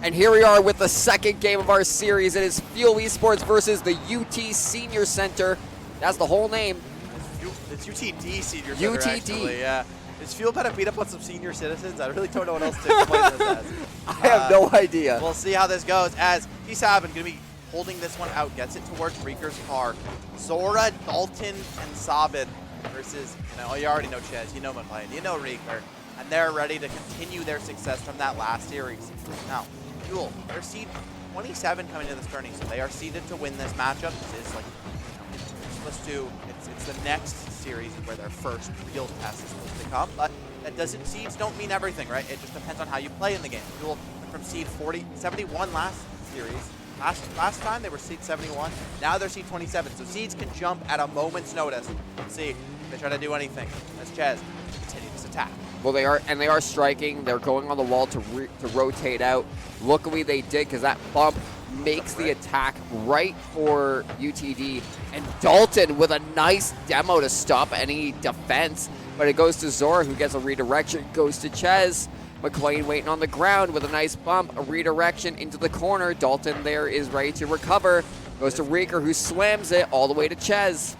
And here we are with the second game of our series. It is Fuel Esports versus the UT Senior Center. That's the whole name. It's UTD Senior Center, actually, yeah. Is Fuel better beat up on some senior citizens? I really don't know what else to explain this as. I have no idea. We'll see how this goes as T7 going to be holding this one out. Gets it towards Reeker's car. Zora, Dalton, and Sabin versus, you already know Ches, you know McLean, you know Reeker. And they're ready to continue their success from that last series. Now, Fuel, they're seed 27 coming into this tourney, so they are seeded to win this matchup. This is like, it's the next series where their first real test is supposed to come, but seeds don't mean everything, right? It just depends on how you play in the game. Fuel went from seed 71 last series. Last time they were seed 71, now they're seed 27. So seeds can jump at a moment's notice. Let's see if they try to do anything. As Ches continues this attack. Well, they are striking. They're going on the wall to rotate out. Luckily, they did, because that bump makes the attack right for UTD. And Dalton with a nice demo to stop any defense, but it goes to Zora, who gets a redirection. Goes to Ches. McLean waiting on the ground with a nice bump, a redirection into the corner. Dalton there is ready to recover. Goes to Reeker, who slams it all the way to Ches.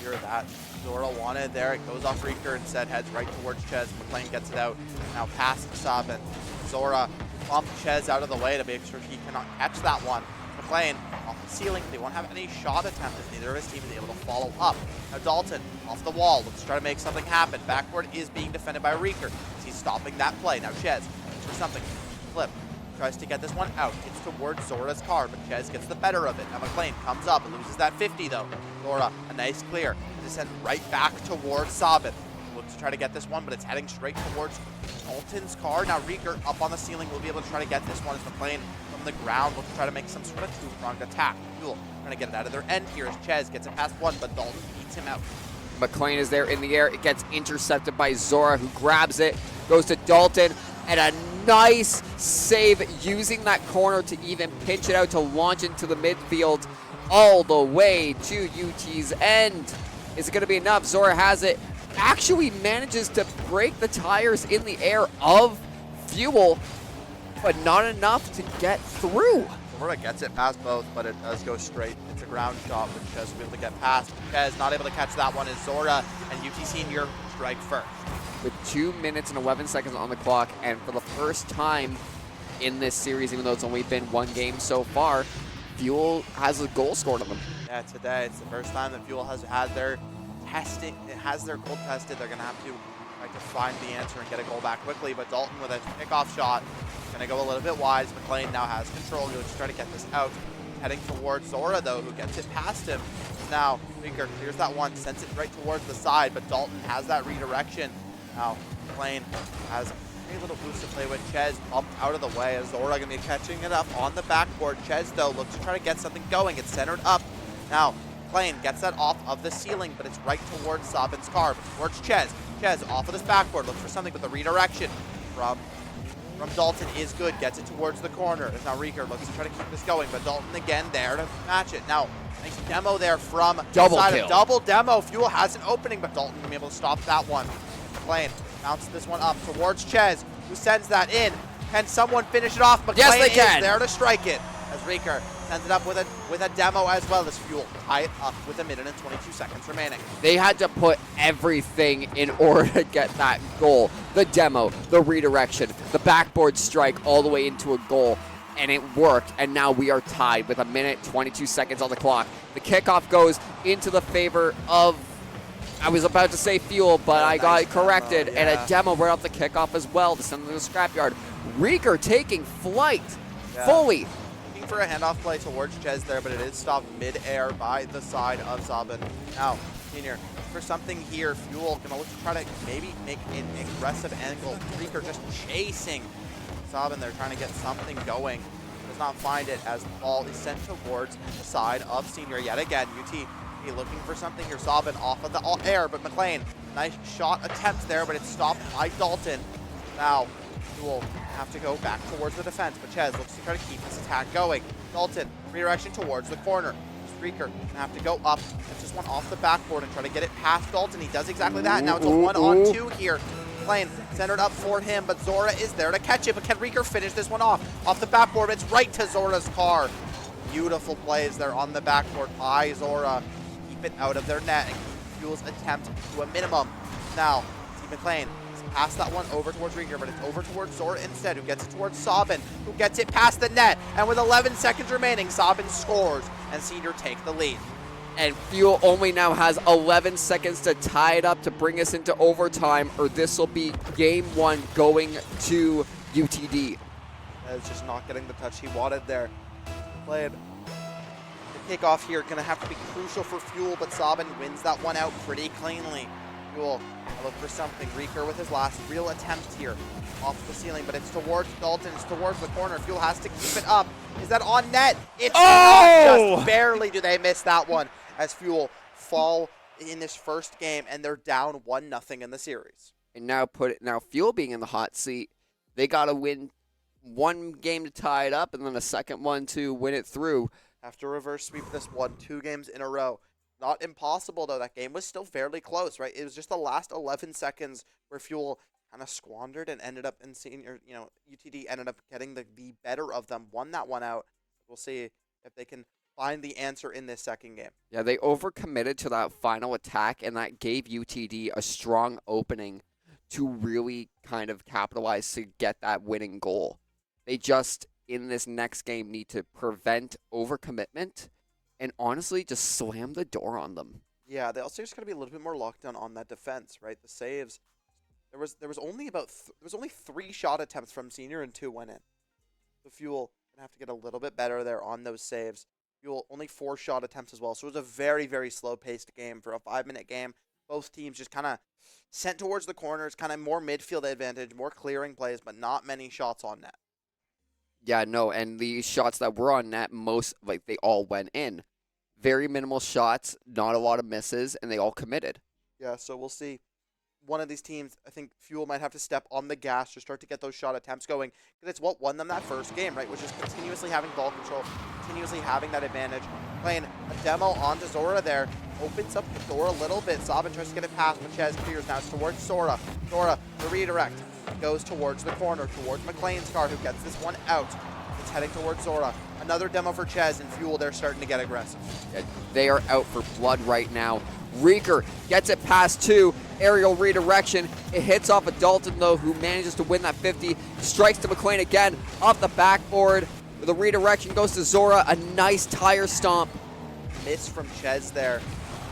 Hear that. Zora wanted there. It goes off Reeker and instead heads right towards Ches. McLean gets it out. Now past Sabin. Zora bumped Ches out of the way to make sure he cannot catch that one. McLean off the ceiling. They won't have any shot attempted. Neither of his team is able to follow up. Now Dalton off the wall. Let's try to make something happen. Backboard is being defended by Reeker. He's stopping that play. Now Ches looks for something. Flip. Tries to get this one out. Gets towards Zora's car, but Ches gets the better of it. Now McLean comes up and loses that 50 though. Zora, a nice clear. Descend right back towards Sabin. Looks to try to get this one, but it's heading straight towards Dalton's car. Now Reeker up on the ceiling will be able to try to get this one as McLean from the ground will try to make some sort of two-pronged attack. Fuel trying to get it out of their end here as Ches gets it past one, but Dalton beats him out. McLean is there in the air. It gets intercepted by Zora, who grabs it, goes to Dalton, and a nice save using that corner to even pinch it out to launch into the midfield all the way to UT's end. Is it going to be enough? Zora has it. Actually manages to break the tires in the air of Fuel, but not enough to get through. Zora gets it past both, but it does go straight. It's a ground shot, which Ches will be able to get past. Ches not able to catch that one as Zora and UT Senior strike first. With 2 minutes and 11 seconds on the clock, and for the first time in this series, even though it's only been one game so far, Fuel has a goal scored on them. Yeah, today it's the first time that Fuel has had their testing, their goal tested. They're going to have to try to find the answer and get a goal back quickly, but Dalton with a kickoff shot, going to go a little bit wide. McLean now has control. He'll just try to get this out. Heading towards Zora, though, who gets it past him. Now, Reeker clears that one, sends it right towards the side, but Dalton has that redirection. Now, McLean has very little boost to play with. Ches bumped out of the way as Zora going to be catching it up on the backboard. Ches, though, looks to try to get something going. It's centered up. Now, McLean gets that off of the ceiling, but it's right towards Sabin's car, but towards Ches. Ches off of this backboard, looks for something, but the redirection from Dalton is good. Gets it towards the corner. Now Reeker looks to try to keep this going, but Dalton again there to match it. Now, nice demo there from double demo. Fuel has an opening, but Dalton can be able to stop that one. McLean bounces this one up towards Ches, who sends that in. Can someone finish it off? McLean yes, they can. Is there to strike it as Reeker sends it up with a demo as well as Fuel tie it up with 1 minute and 22 seconds remaining. They had to put everything in order to get that goal. The demo, the redirection, the backboard strike all the way into a goal, and it worked. And now we are tied with 1 minute, 22 seconds on the clock. The kickoff goes into the favor of, I was about to say Fuel, but I got it corrected, demo, yeah. And a demo right off the kickoff as well to send them to the scrapyard. Reeker taking flight fully. Looking for a handoff play towards Ches there, but it is stopped mid-air by the side of Sabin. Now, Senior, for something here, Fuel going to look to try to maybe make an aggressive angle. Reeker just chasing Sabin. They're trying to get something going. Does not find it as the ball is sent towards the side of Senior yet again. UT looking for something here. Sabin off of the air, but McLean, nice shot attempt there, but it's stopped by Dalton. Now, Fuel have to go back towards the defense, but Ches looks to try to keep this attack going. Dalton, redirection towards the corner. Reeker gonna have to go up. It's just one off the backboard and try to get it past Dalton. He does exactly that. Now it's a 1-on-2 here McLean centered up for him, but Zora is there to catch it. But can Reeker finish this one off? Off the backboard, it's right to Zora's car. Beautiful plays there on the backboard by Zora. Keep it out of their net and keep Fuel's attempt to a minimum. Now, Team McLean pass that one over towards Rieger, but it's over towards Zora instead, who gets it towards Sabin, who gets it past the net. And with 11 seconds remaining, Sabin scores, and Senior take the lead. And Fuel only now has 11 seconds to tie it up to bring us into overtime, or this will be game 1 going to UTD. That's just not getting the touch he wanted there. Played the kickoff here, gonna have to be crucial for Fuel, but Sabin wins that one out pretty cleanly. Fuel, look for something. Reeker with his last real attempt here off the ceiling, but it's towards Dalton, it's towards the corner. Fuel has to keep it up. Is that on net? It's not. Just barely do they miss that one as Fuel fall in this first game, and they're down 1-0 in the series. And now Fuel being in the hot seat, they got to win one game to tie it up and then a second one to win it through. Have to reverse sweep this one 2 games in a row. Not impossible, though. That game was still fairly close, right? It was just the last 11 seconds where Fuel kind of squandered and ended up in Senior, UTD ended up getting the better of them, won that one out. We'll see if they can find the answer in this second game. Yeah, they overcommitted to that final attack, and that gave UTD a strong opening to really kind of capitalize to get that winning goal. They just, in this next game, need to prevent overcommitment and honestly just slam the door on them. Yeah, they also just got to be a little bit more locked down on that defense, right? The saves, there was only 3 shot attempts from Senior and 2 went in. The Fuel gonna have to get a little bit better there on those saves. Fuel only 4 shot attempts as well, so it was a very, very slow-paced game for a 5-minute game. Both teams just kind of sent towards the corners, kind of more midfield advantage, more clearing plays, but not many shots on net. Yeah, no, and the shots that were on net, they all went in. Very minimal shots, not a lot of misses, and they all committed. Yeah, so we'll see. One of these teams, I think Fuel might have to step on the gas to start to get those shot attempts going, because it's what won them that first game, right? Which is continuously having ball control, continuously having that advantage. Playing a demo onto Zora there, opens up the door a little bit. Sabin tries to get it past, but Chez clears. Now it's towards Zora. Zora, the redirect, goes towards the corner, towards McLean's car, who gets this one out. It's heading towards Zora. Another demo for Chez, and Fuel, they're starting to get aggressive. Yeah, they are out for blood right now. Reeker gets it past 2. Aerial redirection. It hits off of Dalton, though, who manages to win that 50. Strikes to McLean again off the backboard. The redirection goes to Zora. A nice tire stomp. Miss from Chez there.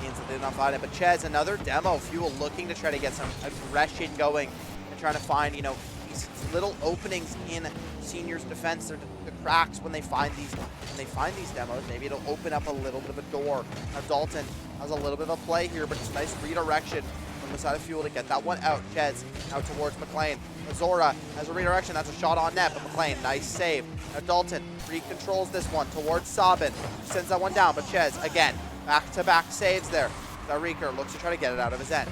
Means that they did not find it. But Chez, another demo. Fuel looking to try to get some aggression going and trying to find, these little openings in Senior's defense. They're the cracks when they find these demos. Maybe it'll open up a little bit of a door. Now Dalton has a little bit of a play here, but it's a nice redirection from the side of Fuel to get that one out. Chez now towards McLean. Zora has a redirection. That's a shot on net, but McLean, nice save. Now Dalton recontrols this one towards Sabin. Sends that one down, but Chez, again, back-to-back saves there. Now Reeker looks to try to get it out of his end.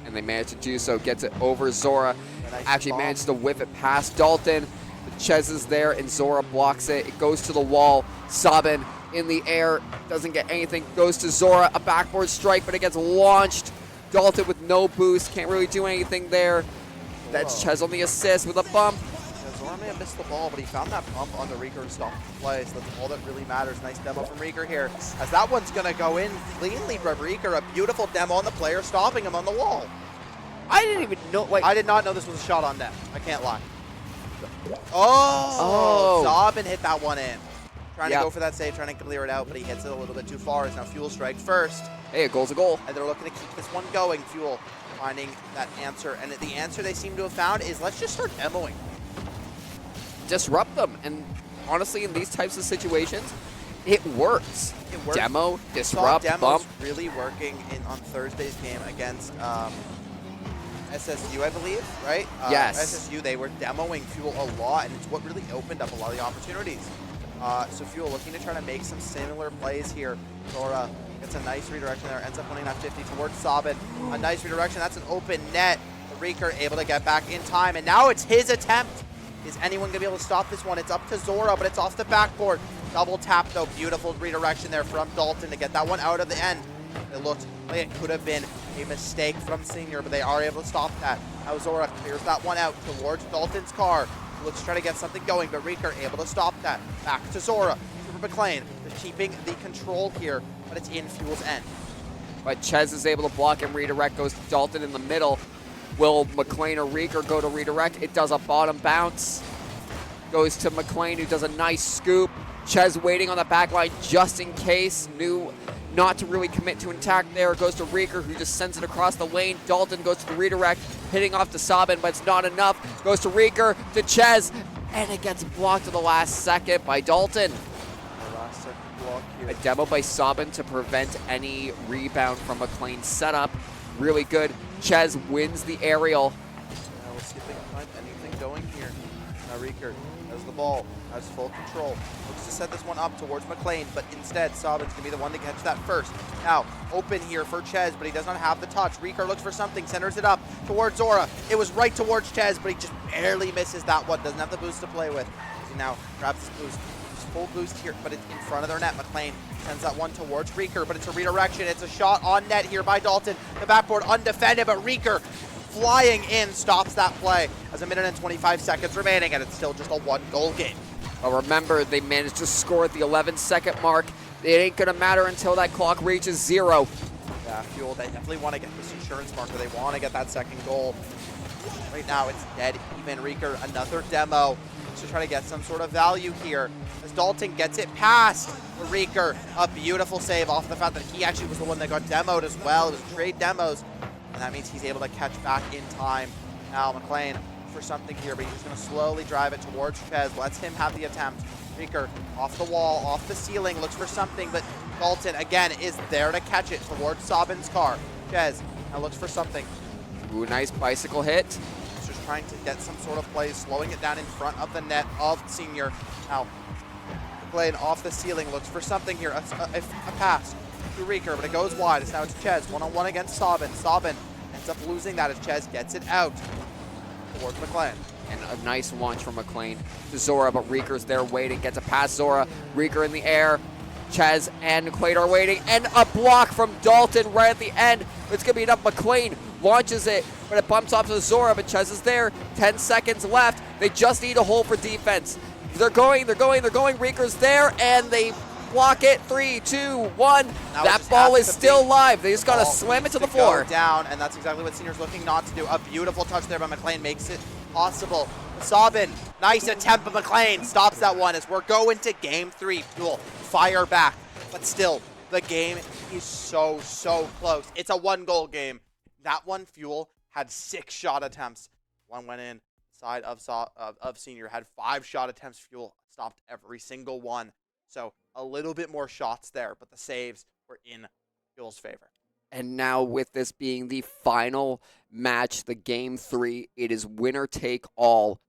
And they manage to do so. Gets it over Zora. Nice Actually bomb. manages to whip it past Dalton. But Chez is there, and Zora blocks it. It goes to the wall. Sabin in the air. Doesn't get anything. Goes to Zora. A backboard strike, but it gets launched. Dalton with no boost. Can't really do anything there. That's Chez on the assist with a bump. Yeah, Zora may have missed the ball, but he found that bump on the Reeker and stopped the play, so that's all that really matters. Nice demo from Reeker here, as that one's going to go in cleanly from Reeker. A beautiful demo on the player, stopping him on the wall. I didn't even know. Wait. I did not know this was a shot on net. I can't lie. Oh! Sabin hit that one in. Trying to go for that save, trying to clear it out, but he hits it a little bit too far. It's now Fuel strike first. Hey, a goal's a goal. And they're looking to keep this one going. Fuel finding that answer. And the answer they seem to have found is let's just start demoing. Disrupt them. And honestly, in these types of situations, it works. It works. Demo, disrupt, demos bump. really working on Thursday's game against SSU, I believe, right? Yes. SSU, they were demoing Fuel a lot, and it's what really opened up a lot of the opportunities. So Fuel looking to try to make some similar plays here. Zora gets a nice redirection there, ends up winning that 50 towards Sabin. A nice redirection, that's an open net. The Reeker able to get back in time, and now it's his attempt. Is anyone gonna be able to stop this one? It's up to Zora, but it's off the backboard. Double tap though, beautiful redirection there from Dalton to get that one out of the end. It looked like it could have been a mistake from Senior, but they are able to stop that. Now Zora clears that one out towards Dalton's car. Looks to try to get something going, but Reeker able to stop that. Back to Zora. Super McLean. They're keeping the control here, but it's in Fuel's end. But Ches is able to block and redirect, goes to Dalton in the middle. Will McLean or Reeker go to redirect? It does a bottom bounce. Goes to McLean, who does a nice scoop. Ches waiting on the back line just in case. Knew not to really commit to an attack there. Goes to Reeker, who just sends it across the lane. Dalton goes to the redirect, hitting off to Sabin, but it's not enough. Goes to Reeker, to Ches, and it gets blocked at the last second by Dalton. The last second block here. A demo by Sabin to prevent any rebound from McLean's setup. Really good. Ches wins the aerial. Now we'll see if they can find anything going here. Now Reeker has the ball, has full control. Looks to set this one up towards McLean, but instead Sabin's going to be the one to catch that first. Now, open here for Ches, but he does not have the touch. Reeker looks for something, centers it up towards Zora. It was right towards Ches, but he just barely misses that one. Doesn't have the boost to play with. He now grabs his boost. Full boost here, but it's in front of their net. McLean sends that one towards Reeker, but it's a redirection. It's a shot on net here by Dalton. The backboard undefended, but Reeker flying in stops that play as 1 minute and 25 seconds remaining, and it's still just a 1-goal game. But remember, they managed to score at the 11-second mark. It ain't going to matter until that clock reaches 0. Yeah, Fuel, they definitely want to get this insurance marker. They want to get that second goal. Right now, it's dead even. Reeker, another demo to try to get some sort of value here. As Dalton gets it past Reeker, a beautiful save off the fact that he actually was the one that got demoed as well. It was trade demos, and that means he's able to catch back in time. Now McLean for something here, but he's just going to slowly drive it towards Ches, lets him have the attempt. Reeker off the wall, off the ceiling, looks for something, but Dalton again is there to catch it towards Sabin's car. Ches now looks for something. Ooh, nice bicycle hit. Just trying to get some sort of play, slowing it down in front of the net of Senior. Now, McLean off the ceiling, looks for something here. A pass to Reeker, but it goes wide. Now it's Ches, one-on-one against Sabin. Sabin ends up losing that as Ches gets it out towards McLean. And a nice launch from McLean to Zora, but Reeker's there waiting. Gets a pass Zora. Reeker in the air. Ches and McLean are waiting. And a block from Dalton right at the end. It's going to be enough. McLean launches it, but it bumps off to Zora, but Ches is there. 10 seconds left. They just need a hole for defense. They're going. Reeker's there, and they block it. 3, 2, 1. That ball is still live. They just got to slam it to the floor. Down, and that's exactly what Senior's looking not to do. A beautiful touch there by McLean makes it possible. Sabin, nice attempt, but McLean stops that one as we're going to game 3. Fuel, fire back, but still, the game is so close. It's a 1-goal game. That one, Fuel, had 6 shot attempts. One went in side of Senior, had 5 shot attempts. Fuel stopped every single one. So a little bit more shots there, but the saves were in Fuel's favor. And now with this being the final match, the game 3, it is winner take all.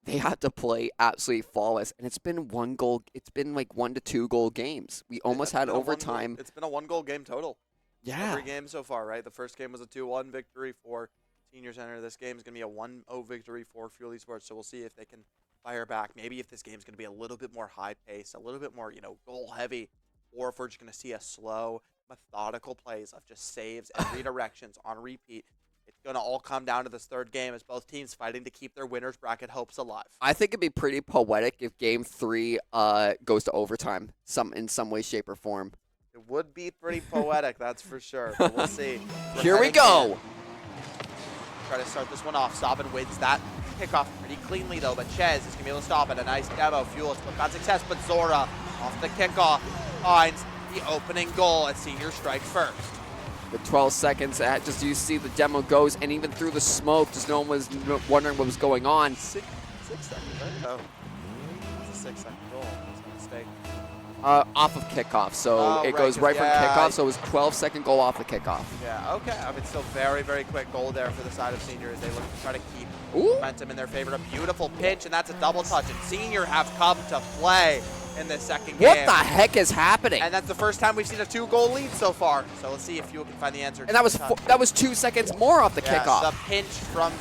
They have to play absolutely flawless, and it's been 1 goal. It's been like 1 to 2 goal games. We almost had overtime. It's been a 1-goal game total. Yeah. Every game so far, right? The first game was a 2-1 victory for Senior Center. This game is going to be a 1-0 victory for Fuel Esports. So we'll see if they can fire back. Maybe if this game is going to be a little bit more high pace, a little bit more, goal heavy, or if we're just going to see a slow, methodical plays of just saves and redirections on repeat. It's going to all come down to this third game as both teams fighting to keep their winner's bracket hopes alive. I think it'd be pretty poetic if game 3 goes to overtime in some way, shape, or form. It would be pretty poetic, that's for sure. But we'll see. Here we go. Try to start this one off. Sabin wins that kickoff pretty cleanly, though, but Ches is going to be able to stop it. A nice demo. Fuel has got success, but Zora off the kickoff finds the opening goal as Senior strikes first. With 12 seconds, just you see the demo goes, and even through the smoke, just no one was wondering what was going on. 6 seconds, right? Oh, it's a 6-second goal. That's a mistake. Off of kickoff, so it goes right from kickoff, so it was 12-second goal off the kickoff. Yeah, okay. I mean, still very quick goal there for the side of Senior as they look to try to keep momentum in their favor. A beautiful pitch, and that's a double touch, and Senior have come to play in this second game. What the heck is happening? And that's the first time we've seen a 2-goal lead so far. So let's see if Fuel can find the answer. And that was 2 seconds more off the kickoff. The pinch from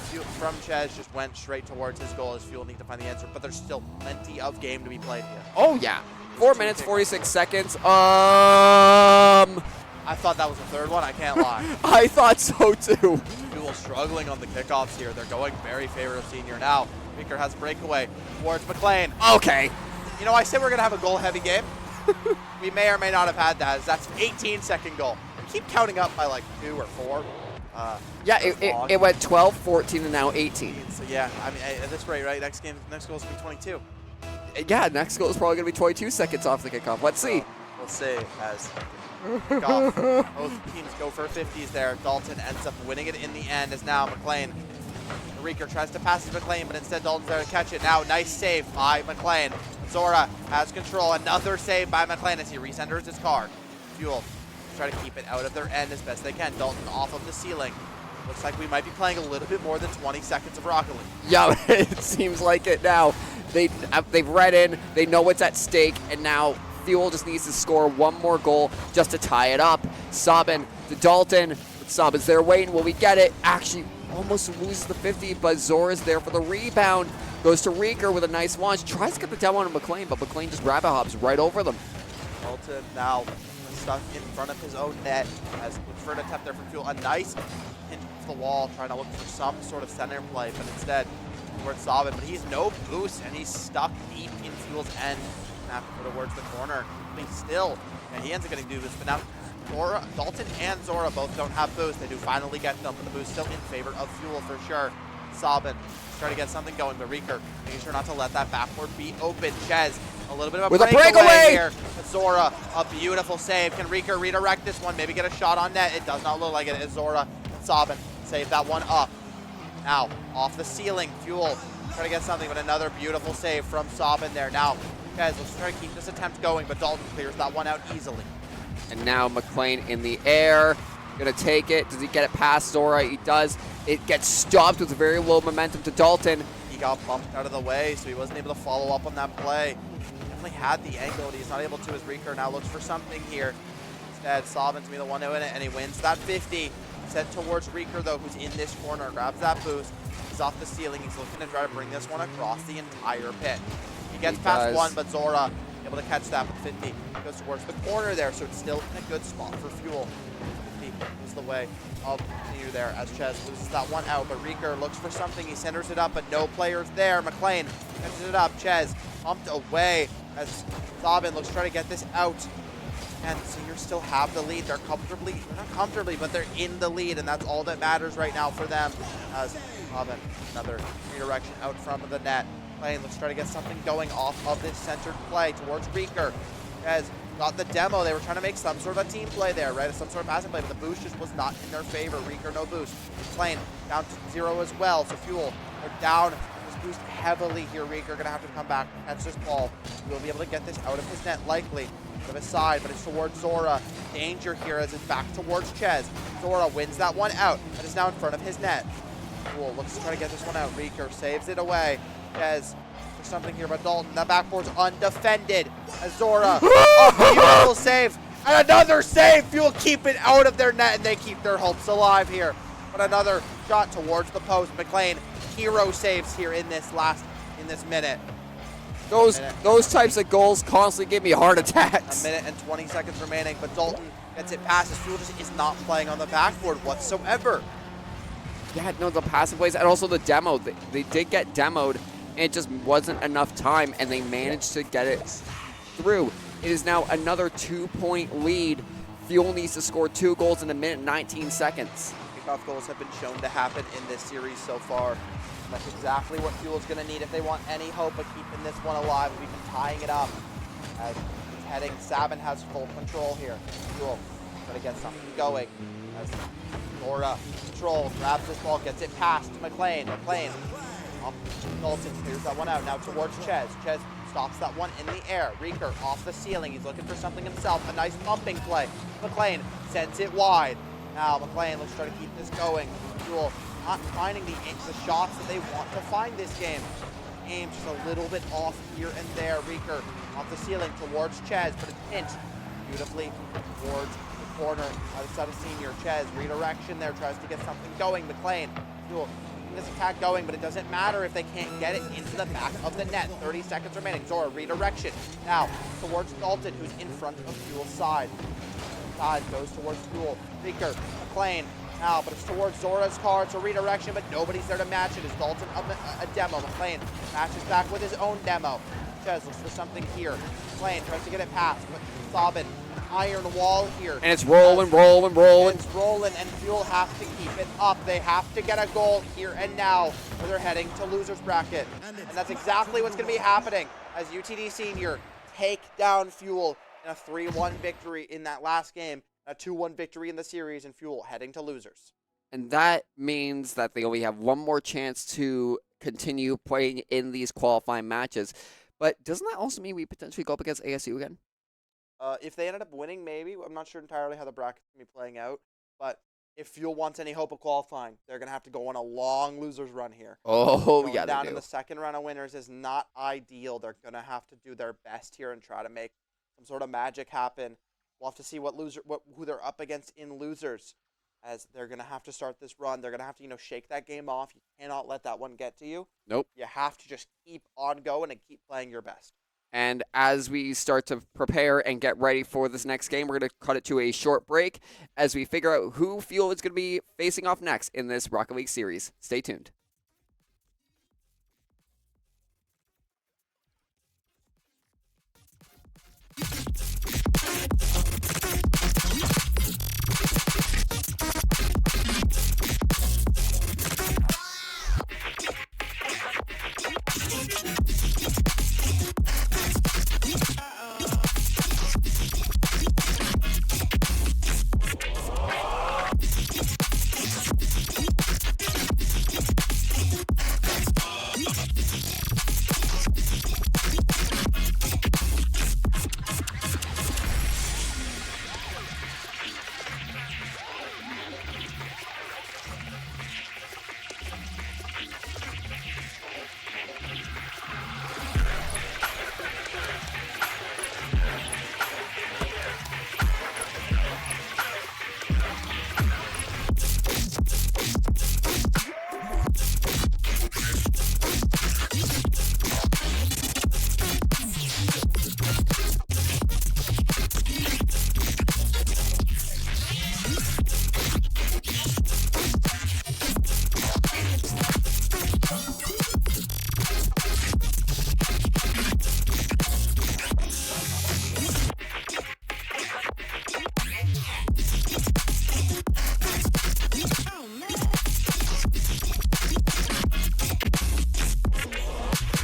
Ches just went straight towards his goal as Fuel need to find the answer, but there's still plenty of game to be played here. Oh yeah. 4 minutes, 46 seconds. I thought that was the third one. I can't lie. I thought so too. Fuel struggling on the kickoffs here. They're going very favorable of Senior now. Reeker has breakaway towards McLean. Okay. You know, I said we're going to have a goal-heavy game. We may or may not have had that. That's 18-second goal. We keep counting up by like 2 or 4. Yeah, it went 12, 14, and now 18. So yeah, I mean, at this rate, right? Next goal is going to be 22. Yeah, next goal is probably going to be 22 seconds off the kickoff. Let's see. We'll see as kickoff. Both teams go for 50s there. Dalton ends up winning it in the end as now McLean. Reeker tries to pass to McLean, but instead Dalton's there to catch it. Now, nice save by McLean. Zora has control. Another save by McLean as he recenters his car. Fuel try to keep it out of their end as best they can. Dalton off of the ceiling. Looks like we might be playing a little bit more than 20 seconds of Rocket League. Yeah, it seems like it now. They've read in, they know what's at stake, and now Fuel just needs to score one more goal just to tie it up. Sabin to Dalton. Sabin's there waiting. Will we get it? Actually, almost loses the 50, but Zora's there for the rebound. Goes to Reeker with a nice launch. Tries to get the demo on McLean, but McLean just rabbit hops right over them. Dalton now stuck in front of his own net as looks for an attempt there from Fuel. A nice hit to the wall, trying to look for some sort of center play, but instead towards Sabin. But he's no boost, and he's stuck deep in Fuel's end. Have to put it towards the corner. But he's still, and he ends up getting boost. But now Dalton and Zora both don't have boost. They do finally get them, but the boost still in favor of Fuel for sure. Sabin trying to get something going, but Reeker making sure not to let that backboard be open. Ches, a little bit of a breakaway here. Zora, a beautiful save. Can Reeker redirect this one? Maybe get a shot on net. It does not look like it. As Zora and Sabin save that one up. Now, off the ceiling, Fuel trying to get something, but another beautiful save from Sabin there. Now, Ches, let's try to keep this attempt going, but Dalton clears that one out easily. And now McLean in the air, gonna take it. Does he get it past Zora? He does. It gets stopped with very low momentum to Dalton. He got bumped out of the way, so he wasn't able to follow up on that play. Definitely had the angle, but he's not able to as Reeker now looks for something here. Instead, Sabin's gonna be the one to win it, and he wins that 50. Sent towards Reeker, though, who's in this corner, grabs that boost. He's off the ceiling. He's looking to try to bring this one across the entire pit. He gets past one, but Zora able to catch that with 50. Goes towards the corner there, so it's still in a good spot for Fuel. 50 is the way of you there as Ches loses that one out, but Reeker looks for something. He centers it up, but no players there. McLean catches it up. Ches pumped away as Sabin looks to try to get this out. And Seniors still have the lead. They're not comfortably, but they're in the lead, and that's all that matters right now for them. As Sabin, another redirection out from the net. McLean looks to try to get something going off of this centered play towards Reeker. Ches got the demo. They were trying to make some sort of a team play there, right? Some sort of passing play, but the boost just was not in their favor. Reeker, no boost. McLean down to 0 as well. So Fuel, they're down this boost heavily here. Reeker gonna have to come back, catch this ball. We'll be able to get this out of his net likely. Of his side, but it's towards Zora. Danger here as it's back towards Ches. Zora wins that one out, and is now in front of his net. Cool, looks to try to get this one out. Reeker saves it away. Ches for something here, but Dalton, that backboard's undefended. As Zora, a beautiful save, and another save. Fuel keep it out of their net, and they keep their hopes alive here. But another shot towards the post. McLean, hero saves here in this minute. Those types of goals constantly give me heart attacks. A minute and 20 seconds remaining, but Dalton gets it past. His Fuel just is not playing on the backboard whatsoever. Yeah, no, the passing plays and also the demo. They did get demoed, and it just wasn't enough time, and they managed to get it through. It is now another 2-point lead. Fuel needs to score 2 goals in a minute and 19 seconds. Kickoff goals have been shown to happen in this series so far. That's exactly what Fuel's going to need if they want any hope of keeping this one alive. We've been tying it up as it's heading. Sabin has full control here. Fuel trying to get something going as Zora control, grabs this ball, gets it past to McLean. McLean, Dalton clears that one out. Now towards Ches. Ches stops that one in the air. Reeker off the ceiling. He's looking for something himself. A nice pumping play. McLean sends it wide. Now McLean, let's try to keep this going. Fuel not finding the shots that they want to find this game. Aim just a little bit off here and there. Reeker off the ceiling towards Ches, but it's pinched beautifully towards the corner by the side of Senior. Ches, redirection there, tries to get something going. McLean, Fuel keeping this attack going, but it doesn't matter if they can't get it into the back of the net. 30 seconds remaining. Zora, redirection. Now towards Dalton, who's in front of Fuel's side. side, goes towards Fuel. Victor, McLean, now, but it's towards Zora's car. It's a redirection, but nobody's there to match it. Is Dalton a demo? McLean matches back with his own demo. Chez looks for something here. McLean tries to get it past, but Sabin, an iron wall here. And it's rolling, rolling, rolling. It's rolling, and Fuel have to keep it up. They have to get a goal here and now, or they're heading to loser's bracket. And that's exactly what's going to be happening as UTD Senior take down Fuel in a 3-1 victory in that last game, a 2-1 victory in the series, and Fuel heading to losers. And that means that they only have one more chance to continue playing in these qualifying matches. But doesn't that also mean we potentially go up against ASU again? If they ended up winning, maybe. I'm not sure entirely how the bracket's going to be playing out. But if Fuel wants any hope of qualifying, they're going to have to go on a long losers run here. Oh, Going yeah, down they in do. the second round of winners is not ideal. They're going to have to do their best here and try to make some sort of magic happen. We'll have to see who they're up against in losers, as they're going to have to start this run. They're going to have to, shake that game off. You cannot let that one get to you. Nope. You have to just keep on going and keep playing your best. And as we start to prepare and get ready for this next game, we're going to cut it to a short break as we figure out who Fuel is going to be facing off next in this Rocket League series. Stay tuned.